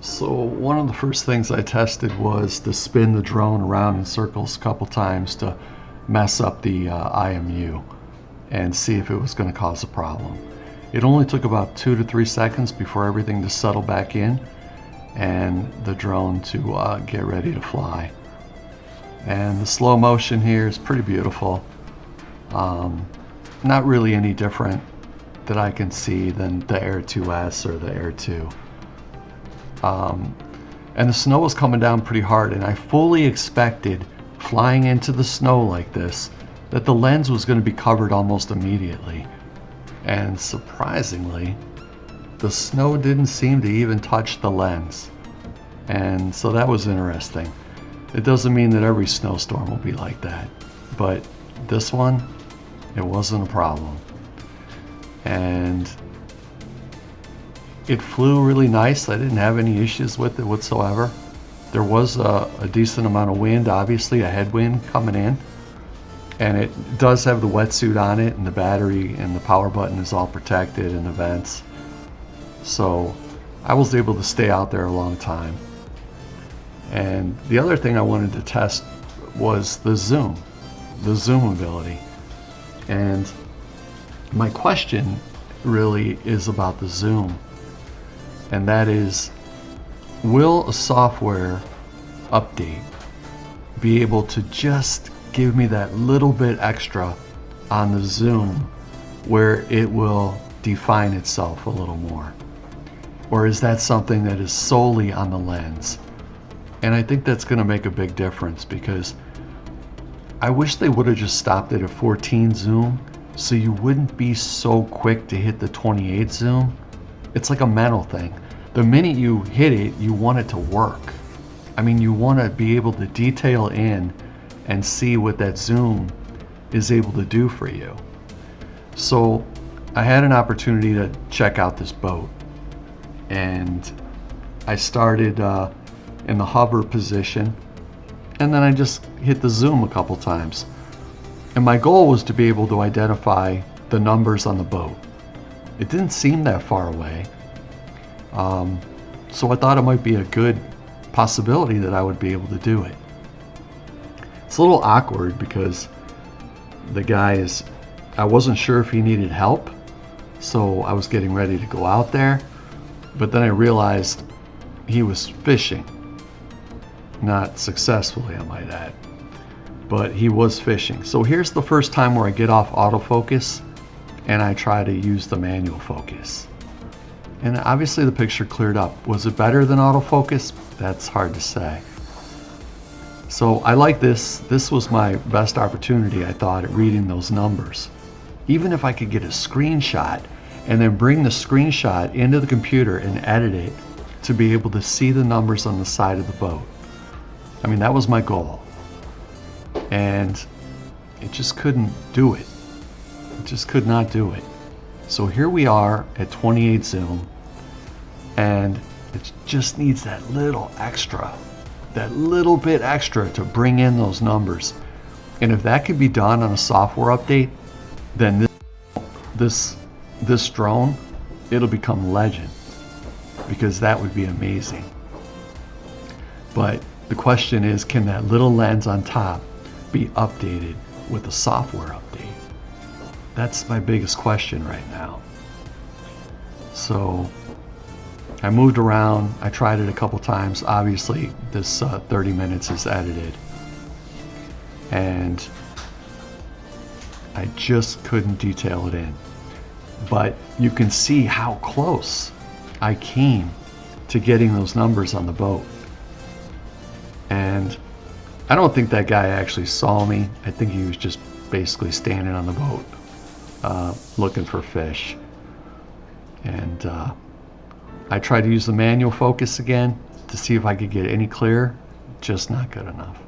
So one of the first things I tested was to spin the drone around in circles a couple times to mess up the IMU and see if it was going to cause a problem. It only took about 2 to 3 seconds before everything to settle back in and the drone to get ready to fly. And the slow motion here is pretty beautiful. Not really any different that I can see than the Air 2S or the Air 2. And the snow was coming down pretty hard, and I fully expected, flying into the snow like this, that the lens was going to be covered almost immediately. And surprisingly, the snow didn't seem to even touch the lens. And so that was interesting. It doesn't mean that every snowstorm will be like that, but this one, it wasn't a problem. And it flew really nice. I didn't have any issues with it whatsoever. There was a decent amount of wind, obviously a headwind coming in, and it does have the wetsuit on it, and the battery and the power button is all protected, and the vents. So I was able to stay out there a long time. And the other thing I wanted to test was the zoom ability. And my question really is about the zoom. And that is, will a software update be able to just give me that little bit extra on the zoom where it will define itself a little more? Or is that something that is solely on the lens? And I think that's going to make a big difference, because I wish they would have just stopped it at 14 zoom so you wouldn't be so quick to hit the 28 zoom. It's like a mental thing. The minute you hit it, you want it to work. I mean, you want to be able to detail in and see what that zoom is able to do for you. So I had an opportunity to check out this boat, and I started in the hover position, and then I just hit the zoom a couple times. And my goal was to be able to identify the numbers on the boat. It didn't seem that far away. So I thought it might be a good possibility that I would be able to do it. It's a little awkward because the guy I wasn't sure if he needed help, so I was getting ready to go out there, but then I realized he was fishing. Not successfully, I might add, but he was fishing. So here's the first time where I get off autofocus and I try to use the manual focus. And obviously the picture cleared up. Was it better than autofocus? That's hard to say. So I like this. This was my best opportunity, I thought, at reading those numbers. Even if I could get a screenshot and then bring the screenshot into the computer and edit it to be able to see the numbers on the side of the boat. I mean, that was my goal. And it just couldn't do it. It just could not do it. So here we are at 28 zoom, and it just needs that little extra, that little bit extra to bring in those numbers. And if that could be done on a software update, then this drone, it'll become legend, because that would be amazing. But the question is, can that little lens on top be updated with a software update? That's my biggest question right now. So I moved around, I tried it a couple times. Obviously this 30 minutes is edited, and I just couldn't detail it in. But you can see how close I came to getting those numbers on the boat. And I don't think that guy actually saw me. I think he was just basically standing on the boat looking for fish. And I tried to use the manual focus again to see if I could get any clearer. Just not good enough.